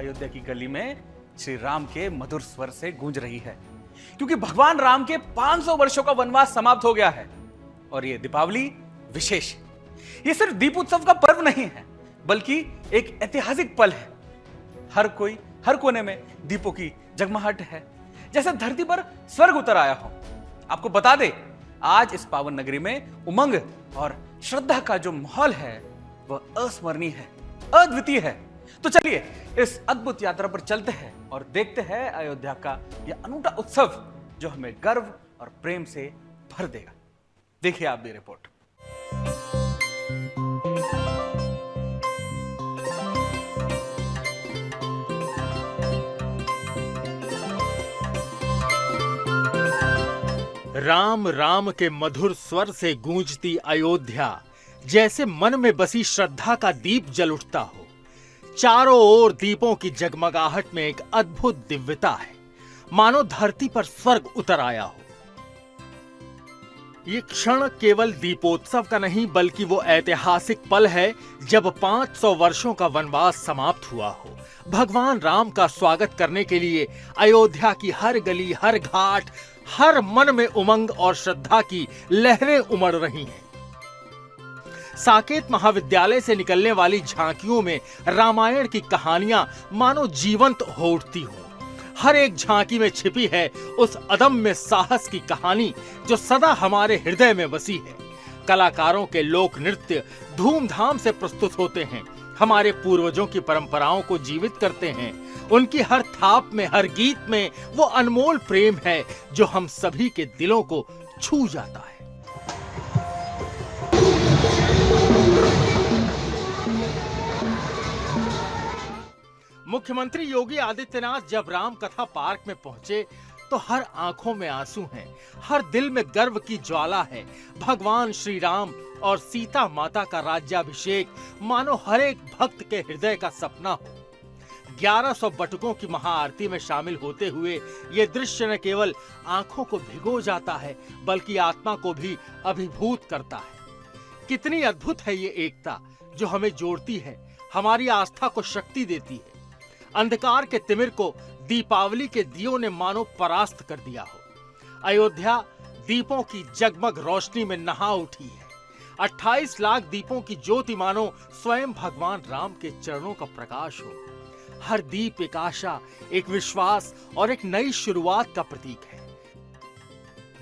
अयोध्या की गली में श्री राम के मधुर स्वर से गूंज रही है, क्योंकि भगवान राम के 500 वर्षों का वनवास समाप्त हो गया है। और ये दीपावली विशेष है। ये सिर्फ दीप उत्सव का पर्व नहीं है, बल्कि एक ऐतिहासिक पल है। हर कोने में दीपों की जगमगाहट है, जैसे धरती पर स्वर्ग उतर आया हो। आपको बता दे, आज इस पावन नगरी में उमंग और श्रद्धा का जो माहौल है वह अस्मरणीय है, अद्वितीय है। तो चलिए इस अद्भुत यात्रा पर चलते हैं और देखते हैं अयोध्या का यह अनूठा उत्सव जो हमें गर्व और प्रेम से भर देगा। देखिए आप भी रिपोर्ट। राम राम के मधुर स्वर से गूंजती अयोध्या, जैसे मन में बसी श्रद्धा का दीप जल उठता हो। चारों ओर दीपों की जगमगाहट में एक अद्भुत दिव्यता है, मानो धरती पर स्वर्ग उतर आया हो। ये क्षण केवल दीपोत्सव का नहीं, बल्कि वो ऐतिहासिक पल है जब 500 वर्षों का वनवास समाप्त हुआ हो। भगवान राम का स्वागत करने के लिए अयोध्या की हर गली, हर घाट, हर मन में उमंग और श्रद्धा की लहरें उमड़ रही हैं। साकेत महाविद्यालय से निकलने वाली झांकियों में रामायण की कहानियां मानो जीवंत हो उठती हो। हर एक झांकी में छिपी है उस अदम्य साहस की कहानी जो सदा हमारे हृदय में बसी है। कलाकारों के लोक नृत्य धूमधाम से प्रस्तुत होते हैं, हमारे पूर्वजों की परंपराओं को जीवित करते हैं। उनकी हर थाप में, हर गीत में वो अनमोल प्रेम है जो हम सभी के दिलों को छू जाता है। मुख्यमंत्री योगी आदित्यनाथ जब राम कथा पार्क में पहुंचे तो हर आंखों में आंसू हैं, हर दिल में गर्व की ज्वाला है। भगवान श्री राम और सीता माता का राज्याभिषेक मानो हर एक भक्त के हृदय का सपना हो। 1100 बटुकों की महाआरती में शामिल होते हुए ये दृश्य न केवल आंखों को भिगो जाता है, बल्कि आत्मा को भी अभिभूत करता है। कितनी अद्भुत है ये एकता जो हमें जोड़ती है, हमारी आस्था को शक्ति देती है। अंधकार के तिमिर को दीपावली के दियों ने मानो परास्त कर दिया हो। अयोध्या दीपों की जगमग रोशनी में नहा उठी है। 28 लाख दीपों की ज्योति मानो स्वयं भगवान राम के चरणों का प्रकाश हो। हर दीप एक आशा, एक विश्वास और एक नई शुरुआत का प्रतीक है।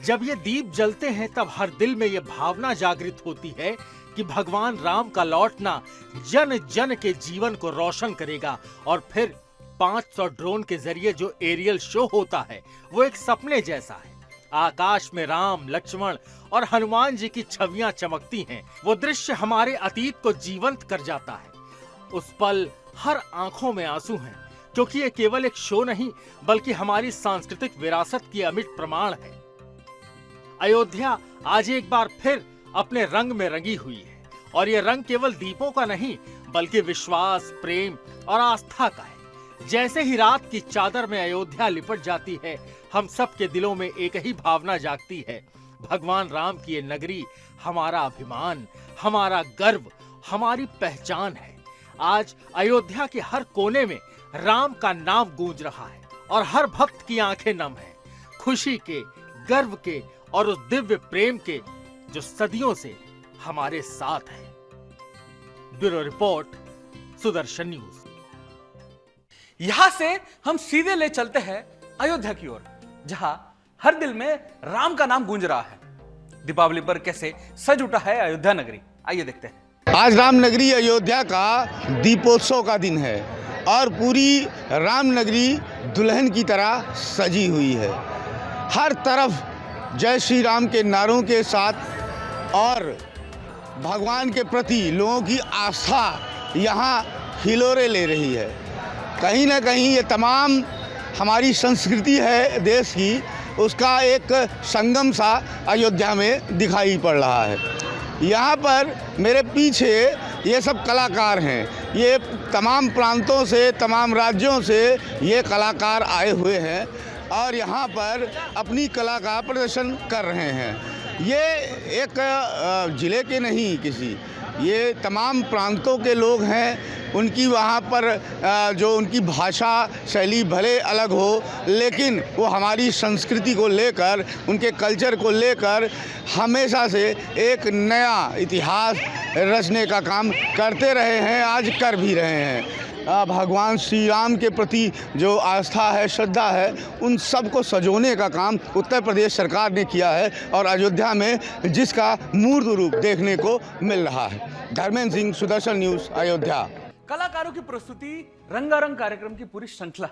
जब ये दीप जलते हैं तब हर दिल में यह भावना जागृत होती है कि भगवान राम का लौटना जन जन के जीवन को रोशन करेगा। और फिर 500 ड्रोन के जरिए जो एरियल शो होता है वो एक सपने जैसा है। आकाश में राम, लक्ष्मण और हनुमान जी की छवियां चमकती हैं। वो दृश्य हमारे अतीत को जीवंत कर जाता है। उस पल हर आंखों में आंसू हैं, क्योंकि ये केवल एक शो नहीं, बल्कि हमारी सांस्कृतिक विरासत की अमिट प्रमाण है। अयोध्या आज एक बार फिर अपने रंग में रंगी हुई है, और ये रंग केवल दीपों का नहीं, बल्कि विश्वास, प्रेम और आस्था का है। जैसे ही रात की चादर में अयोध्या लिपट जाती है, हम सब के दिलों में एक ही भावना जागती है। भगवान राम की ये नगरी हमारा अभिमान, हमारा गर्व, हमारी पहचान है। आज अयोध्या के हर कोने में राम का नाम गूंज रहा है और हर भक्त की आंखें नम है, खुशी के, गर्व के और उस दिव्य प्रेम के जो सदियों से हमारे साथ है। Bureau report, Sudarshan news. यहां से हम सीधे ले चलते हैं अयोध्या की ओर, जहां हर दिल में राम का नाम गूंज रहा है। दीपावली पर कैसे सज उठा है अयोध्या नगरी, आइए देखते हैं। आज राम नगरी अयोध्या का दीपोत्सव का दिन है और पूरी राम नगरी दुल्हन की तरह सजी हुई है। हर तरफ जय श्री राम के नारों के साथ और भगवान के प्रति लोगों की आस्था यहाँ हिलोरे ले रही है। कहीं ना कहीं ये तमाम हमारी संस्कृति है देश की, उसका एक संगम सा अयोध्या में दिखाई पड़ रहा है। यहाँ पर मेरे पीछे ये सब कलाकार हैं, ये तमाम प्रांतों से, तमाम राज्यों से ये कलाकार आए हुए हैं और यहाँ पर अपनी कला का प्रदर्शन कर रहे हैं। ये एक ज़िले के नहीं किसी, ये तमाम प्रांतों के लोग हैं उनकी वहाँ पर जो उनकी भाषा शैली भले अलग हो, लेकिन वो हमारी संस्कृति को लेकर, उनके कल्चर को लेकर हमेशा से एक नया इतिहास रचने का काम करते रहे हैं, आज कर भी रहे हैं। भगवान श्री राम के प्रति जो आस्था है, श्रद्धा है, उन सब को सजोने का काम उत्तर प्रदेश सरकार ने किया है और अयोध्या में जिसका मूर्त रूप देखने को मिल रहा है। धर्मेंद्र सिंह, सुदर्शन न्यूज़, अयोध्या। कलाकारों की प्रस्तुति, रंगारंग कार्यक्रम की पूरी श्रृंखला।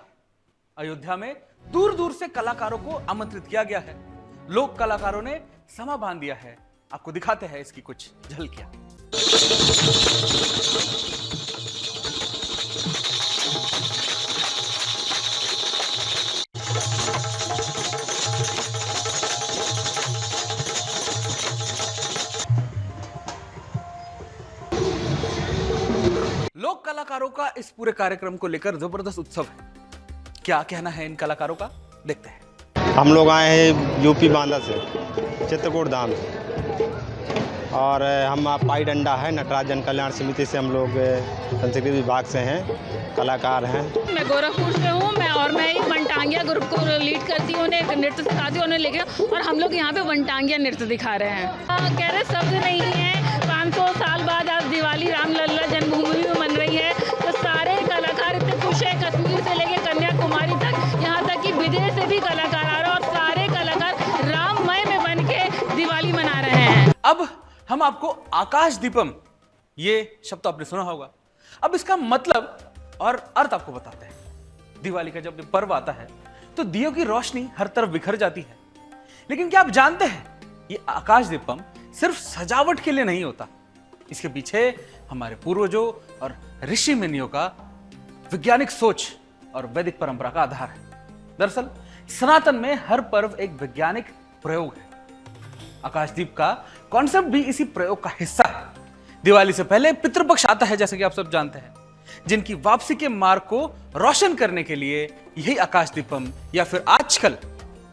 अयोध्या में दूर दूर से कलाकारों को आमंत्रित किया गया है। लोक कलाकारों ने समा बांध दिया है। आपको दिखाते हैं इसकी कुछ झलकियां। लोक कलाकारों का इस पूरे कार्यक्रम को लेकर जबरदस्त उत्सव है। क्या कहना है इन कलाकारों का, देखते हैं। हम लोग आए हैं यूपी बांदा से, चित्रकूट धाम से, और हम पाई डंडा है नटराज जन कल्याण समिति से, हम लोग संस्कृति विभाग से हैं, कलाकार हैं। मैं गोरखपुर से हूँ, मैं एक वनटांगिया ग्रुप को लीड करती हूँ, उन्हें नृत्य सिखाती हूँ, उन्हें लेके, और हम लोग यहाँ पे वनटांगिया नृत्य दिखा रहे हैं। कह रहे शब्द नहीं है, 500 साल बाद आज दिवाली रामलला जन्मभूमि में मन रही है, तो सारे कलाकार इतने खुश हैं, कश्मीर से लेके कन्याकुमारी तक, यहाँ तक कि विदेश से भी कलाकार आ रहे हैं, और सारे कलाकार राममय में बन के दिवाली मना रहे हैं। अब हम आपको आकाश दीपम, ये शब्द तो आपने सुना होगा, अब इसका मतलब और अर्थ आपको बताते हैं। दिवाली का जब पर्व आता है तो दियों की रोशनी हर तरफ बिखर जाती है, लेकिन क्या आप जानते हैं ये आकाश दीपम सिर्फ सजावट के लिए नहीं होता। इसके पीछे हमारे पूर्वजों और ऋषि मुनियों का वैज्ञानिक सोच और वैदिक परंपरा का आधार है। दरअसल सनातन में हर पर्व एक वैज्ञानिक प्रयोग है। आकाशदीप का कॉन्सेप्ट भी इसी प्रयोग का हिस्सा है। दिवाली से पहले पितृपक्ष आता है, जैसे कि आप सब जानते हैं, जिनकी वापसी के मार्ग को रोशन करने के लिए यही आकाशदीपम, या फिर आजकल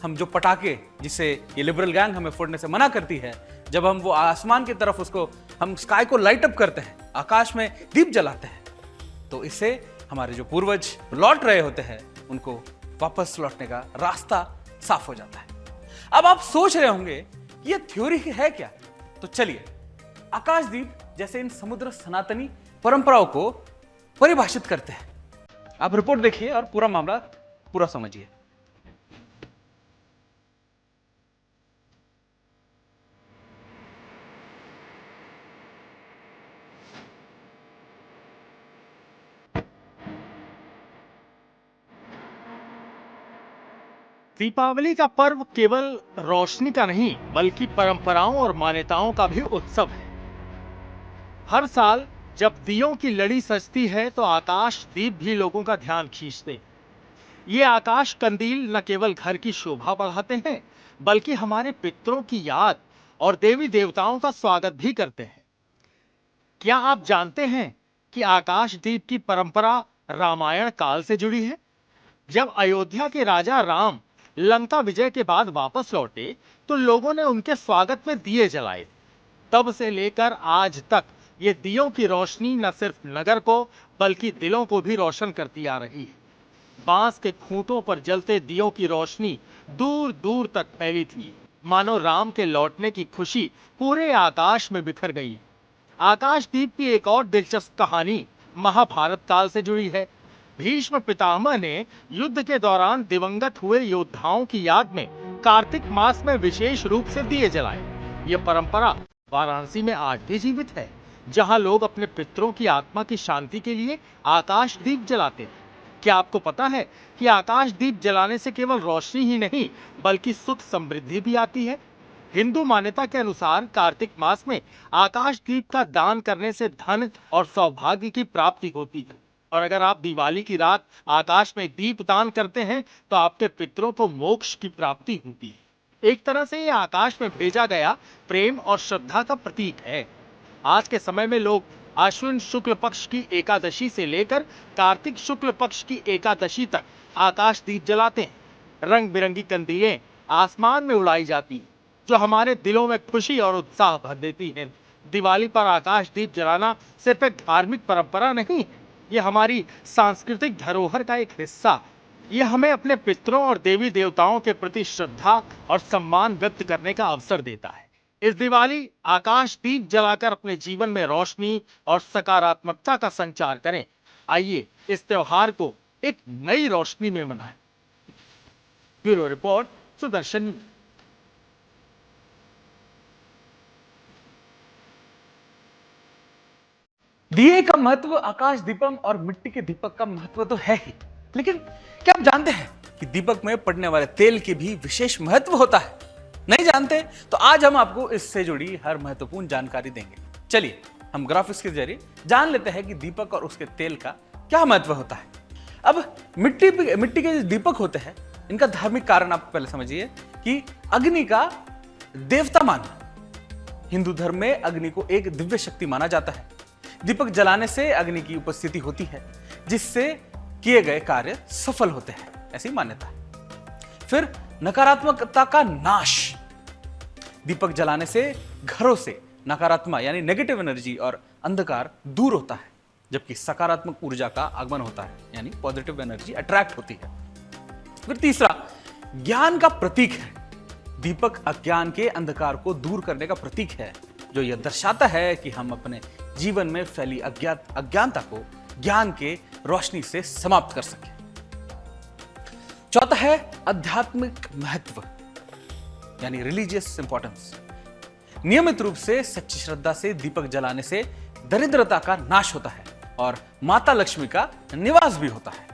हम जो पटाखे, जिसे ये लिबरल गैंग हमें फोड़ने से मना करती है, जब हम वो आसमान की तरफ उसको, हम स्काई को लाइट अप करते हैं, आकाश में दीप जलाते हैं, तो इससे हमारे जो पूर्वज लौट रहे होते हैं उनको वापस लौटने का रास्ता साफ हो जाता है। अब आप सोच रहे होंगे ये थ्योरी है क्या, तो चलिए आकाशदीप जैसे इन समुद्र सनातनी परंपराओं को परिभाषित करते हैं। आप रिपोर्ट देखिए और पूरा मामला पूरा समझिए। दीपावली का पर्व केवल रोशनी का नहीं, बल्कि परंपराओं और मान्यताओं का भी उत्सव है। हर साल जब दियों की लड़ी सजती है तो आकाश दीप भी लोगों का ध्यान खींचते हैं। ये आकाश कंदील न केवल घर की शोभा बढ़ाते हैं, बल्कि हमारे पितरों की याद और देवी देवताओं का स्वागत भी करते हैं। क्या आप जानते हैं कि आकाश दीप की परंपरा रामायण काल से जुड़ी है? जब अयोध्या के राजा राम लंका विजय के बाद वापस लौटे तो लोगों ने उनके स्वागत में दिए जलाए। तब से लेकर आज तक ये दियों की रोशनी न सिर्फ नगर को बल्कि दिलों को भी रोशन करती आ रही है। बांस के खूंटों पर जलते दियों की रोशनी दूर दूर तक फैली थी, मानो राम के लौटने की खुशी पूरे आकाश में बिखर गई। आकाशदीप की एक और दिलचस्प कहानी महाभारत काल से जुड़ी है। भीष्म पितामह ने युद्ध के दौरान दिवंगत हुए योद्धाओं की याद में कार्तिक मास में विशेष रूप से दिए जलाए। यह परंपरा वाराणसी में आज भी जीवित है, जहां लोग अपने पितरों की आत्मा की शांति के लिए आकाश दीप जलाते हैं। क्या आपको पता है कि आकाश दीप जलाने से केवल रोशनी ही नहीं बल्कि सुख समृद्धि भी आती है? हिंदू मान्यता के अनुसार कार्तिक मास में आकाश दीप का दान करने से धन और सौभाग्य की प्राप्ति होती है, और अगर आप दिवाली की रात आकाश में दीप दान करते हैं तो आपके पितरों को मोक्ष की प्राप्ति होती है। एक तरह से ये आकाश में भेजा गया प्रेम और श्रद्धा का प्रतीक है। आज के समय में लोग आश्विन शुक्ल पक्ष की एकादशी से लेकर कार्तिक शुक्ल पक्ष की एकादशी तक आकाश दीप जलाते हैं। रंग बिरंगी कंदीलें आसमान में उड़ाई जाती हैं, जो हमारे दिलों में खुशी और उत्साह भर देती है। दिवाली पर आकाश दीप जलाना सिर्फ एक धार्मिक परंपरा नहीं, ये हमारी सांस्कृतिक धरोहर का एक हिस्सा। ये हमें अपने पितरों और देवी देवताओं के प्रति श्रद्धा और सम्मान व्यक्त करने का अवसर देता है। इस दिवाली आकाश दीप जलाकर अपने जीवन में रोशनी और सकारात्मकता का संचार करें। आइए इस त्योहार को एक नई रोशनी में मनाएं। Bureau report, Sudarshan. दिए का महत्व आकाश दीपम और मिट्टी के दीपक का महत्व तो है ही, लेकिन क्या आप जानते हैं कि दीपक में पड़ने वाले तेल के भी विशेष महत्व होता है? नहीं जानते तो आज हम आपको इससे जुड़ी हर महत्वपूर्ण जानकारी देंगे। चलिए हम ग्राफिक्स के जरिए जान लेते हैं कि दीपक और उसके तेल का क्या महत्व होता है। अब मिट्टी के जो दीपक होते हैं, इनका धार्मिक कारण आप पहले समझिए कि अग्नि का देवता मानना। हिंदू धर्म में अग्नि को एक दिव्य शक्ति माना जाता है। दीपक जलाने से अग्नि की उपस्थिति होती है, जिससे किए गए कार्य सफल होते हैं, ऐसी मान्यता है। फिर नकारात्मकता का नाश। दीपक जलाने से घरों से नकारात्मक यानी नेगेटिव एनर्जी और अंधकार दूर होता है, जबकि सकारात्मक ऊर्जा का आगमन होता है, यानी पॉजिटिव एनर्जी अट्रैक्ट होती है। फिर तीसरा, ज्ञान का प्रतीक है। दीपक अज्ञान के अंधकार को दूर करने का प्रतीक है, जो यह दर्शाता है कि हम अपने जीवन में फैली अज्ञानता को ज्ञान के रोशनी से समाप्त कर सकें। चौथा है आध्यात्मिक महत्व, यानी रिलीजियस इंपॉर्टेंस। नियमित रूप से सच्ची श्रद्धा से दीपक जलाने से दरिद्रता का नाश होता है और माता लक्ष्मी का निवास भी होता है।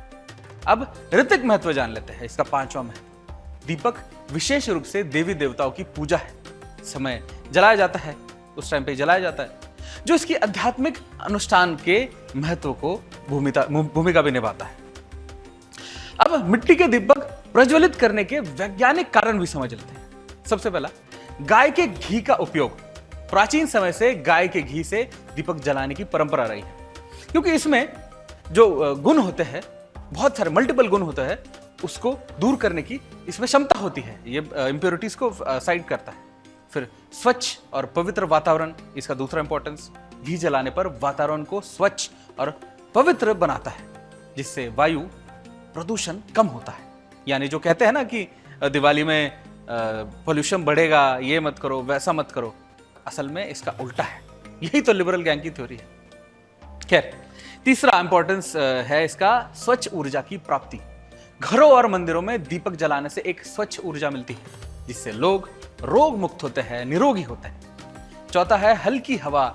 अब ऋतिक महत्व जान लेते हैं। इसका पांचवा महत्व, दीपक विशेष रूप से देवी देवताओं की पूजा है। समय जलाया जाता है, उस टाइम पे जलाया जाता है, जो इसकी आध्यात्मिक अनुष्ठान के महत्व को भूमिका भी निभाता है। अब मिट्टी के दीपक प्रज्वलित करने के वैज्ञानिक कारण भी समझ लेते हैं। सबसे पहला, गाय के घी का उपयोग। प्राचीन समय से गाय के घी से दीपक जलाने की परंपरा रही है, क्योंकि इसमें जो गुण होते हैं, बहुत सारे मल्टीपल गुण होते हैं, उसको दूर करने की इसमें क्षमता होती है। ये इंप्योरिटीज को साइड करता है। फिर स्वच्छ और पवित्र वातावरण, इसका दूसरा इंपॉर्टेंस। घी जलाने पर वातावरण को स्वच्छ और पवित्र बनाता है, जिससे वायु प्रदूषण कम होता है। यानी जो कहते हैं ना कि दिवाली में पोल्यूशन बढ़ेगा, ये मत करो, वैसा मत करो, असल में इसका उल्टा है। यही तो लिबरल गैंग की थ्योरी है। खैर, तीसरा इंपॉर्टेंस है इसका स्वच्छ ऊर्जा की प्राप्ति। घरों और मंदिरों में दीपक जलाने से एक स्वच्छ ऊर्जा मिलती है, जिससे लोग रोग मुक्त होते हैं, निरोगी होते हैं। चौथा है हल्की हवा।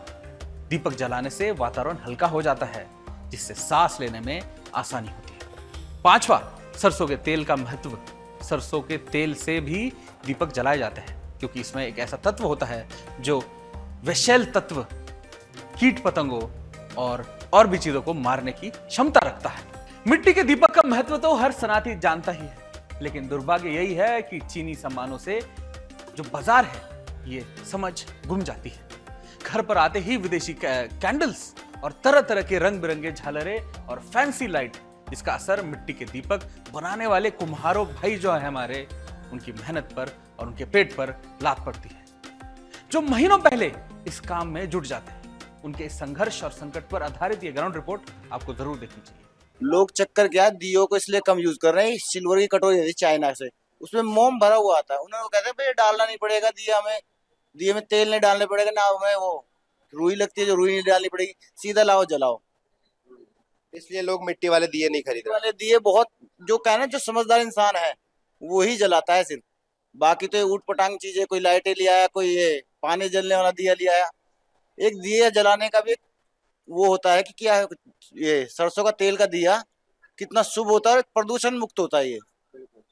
दीपक जलाने से वातावरण हल्का हो जाता है, जिससे सांस लेने में आसानी होती है। पांचवा, सरसों के तेल का महत्व। सरसों के तेल से भी दीपक जलाए जाते हैं, क्योंकि इसमें एक ऐसा तत्व होता है जो विषैल तत्व, कीट पतंगों और भी चीजों को मारने की क्षमता रखता है। मिट्टी के दीपक का महत्व तो हर सनातनी जानता ही है, लेकिन दुर्भाग्य यही है कि चीनी सामानों से जो बाजार है, ये समझ गुम जाती है। घर पर आते ही विदेशी कैंडल्स और तरह तरह के रंग बिरंगे झालरें और फैंसी लाइट, जिसका असर मिट्टी के दीपक बनाने वाले कुम्हारों भाई जो है हमारे, उनकी मेहनत पर और उनके पेट पर लात पड़ती है, जो महीनों पहले इस काम में जुट जाते हैं। उनके इस संघर्ष और संकट पर आधारित ये ग्राउंड रिपोर्ट आपको जरूर देखनी चाहिए। लोग चक्कर क्या, दियो को इसलिए कम यूज कर रहे हैं। सिल्वर की कटोरी है चाइना से, उसमें मोम भरा हुआ आता है। उन्होंने कहते हैं भाई डालना नहीं पड़ेगा दिए में तेल नहीं डालने पड़ेगा ना, हमें वो रुई लगती है जो रुई नहीं डालनी पड़ेगी, सीधा लाओ जलाओ। इसलिए लोग मिट्टी वाले दिए नहीं खरीद रहे। वाले दिए बहुत, जो कहना जो समझदार इंसान है वो ही जलाता है सिर्फ। बाकी तो ऊट पटांग चीजें, कोई लाइटें ले आया, कोई ये पानी जलने वाला दिया ले आया। एक दिया जलाने का भी वो होता है कि क्या है, ये सरसों का तेल का दिया कितना शुभ होता है, प्रदूषण मुक्त होता है।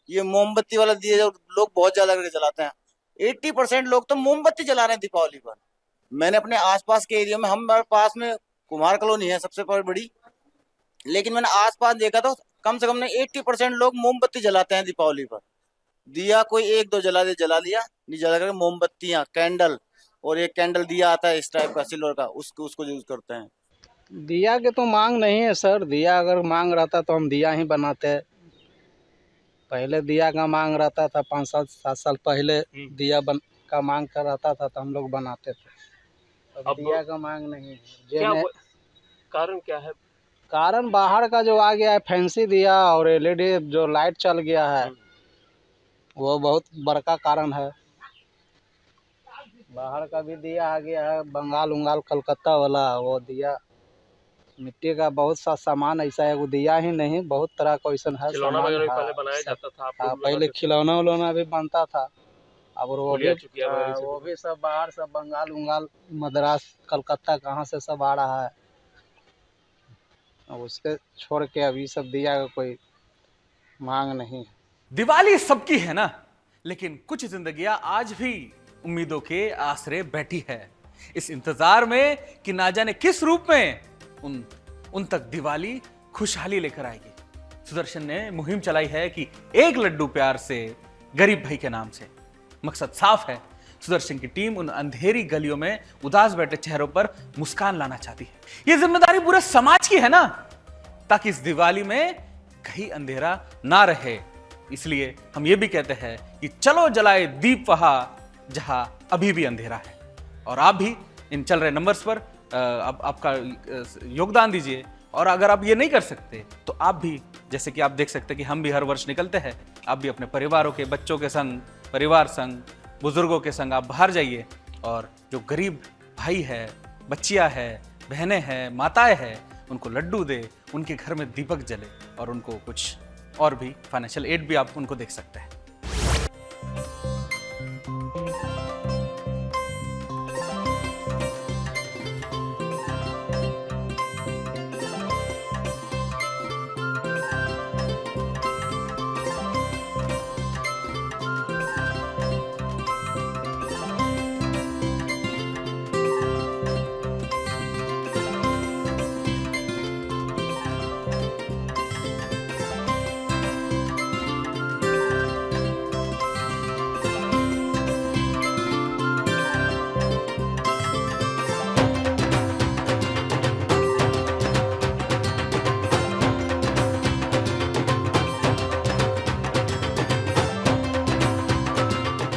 ये मोमबत्ती वाला दिया जो लोग बहुत ज्यादा करके जलाते हैं, 80% लोग तो मोमबत्ती जला रहे हैं दीपावली पर। मैंने अपने आसपास के एरिया में, हमारे पास में कुम्हार कॉलोनी है सबसे बड़ी, लेकिन मैंने आसपास देखा तो कम से कम 80% लोग मोमबत्ती जलाते हैं दीपावली पर। दिया कोई एक दो जला लिया, नहीं जला करके मोमबत्तियां, कैंडल, और एक कैंडल दिया आता है इस टाइप का सिल्वर का, उसको यूज करते हैं। दिया के तो मांग नहीं है सर। दिया अगर मांग रहता तो हम दिया ही बनाते। पहले दिया का मांग रहता था, 5-7 साल पहले दिया का मांग कर रहता था तो हम लोग बनाते थे। अब दिया का मांग नहीं है। क्या कारण क्या है? कारण बाहर का जो आ गया है फैंसी दिया और एलईडी जो लाइट चल गया है, वो बहुत बड़का कारण है। बाहर का भी दिया आ गया है, बंगाल उंगाल कलकत्ता वाला वो दिया। मिट्टी का बहुत सा सामान ऐसा है, वो दिया ही नहीं, बहुत तरह का वैसा है। खिलौना सामान वगैरह भी है। पहले बनाया जाता था, आप लोग पहले खिलौना उलौना भी बनता था। अब वो भी चुकिया वगैरह से वो भी सब बाहर, सब बंगाल उंगाल मद्रास कलकत्ता कहाँ से सब आ रहा है। अब उसके छोड़ के अभी सब दिया का कोई मांग नहीं है। दिवाली सबकी है ना, लेकिन कुछ जिंदगियां आज भी उम्मीदों के आसरे बैठी है, इस इंतजार में कि ना जाने किस रूप में उन तक दिवाली खुशहाली लेकर आएगी। सुदर्शन ने मुहिम चलाई है कि एक लड्डू प्यार से गरीब भाई के नाम से। मकसद साफ है, सुदर्शन की टीम उन अंधेरी गलियों में उदास बैठे चेहरों पर मुस्कान लाना चाहती है। यह जिम्मेदारी पूरे समाज की है ना, ताकि इस दिवाली में कहीं अंधेरा ना रहे। इसलिए हम ये भी कहते हैं कि चलो जलाए दीप वहां जहां अभी भी अंधेरा है। और आप भी इन चल रहे नंबर्स पर अब आपका योगदान दीजिए। और अगर आप ये नहीं कर सकते तो आप भी, जैसे कि आप देख सकते हैं कि हम भी हर वर्ष निकलते हैं, आप भी अपने परिवारों के बच्चों के संग, परिवार संग, बुजुर्गों के संग आप बाहर जाइए और जो गरीब भाई है, बच्चियां है, बहनें हैं, माताएं हैं, उनको लड्डू दे, उनके घर में दीपक जले और उनको कुछ और भी फाइनेंशियल एड भी आप उनको देख सकते हैं।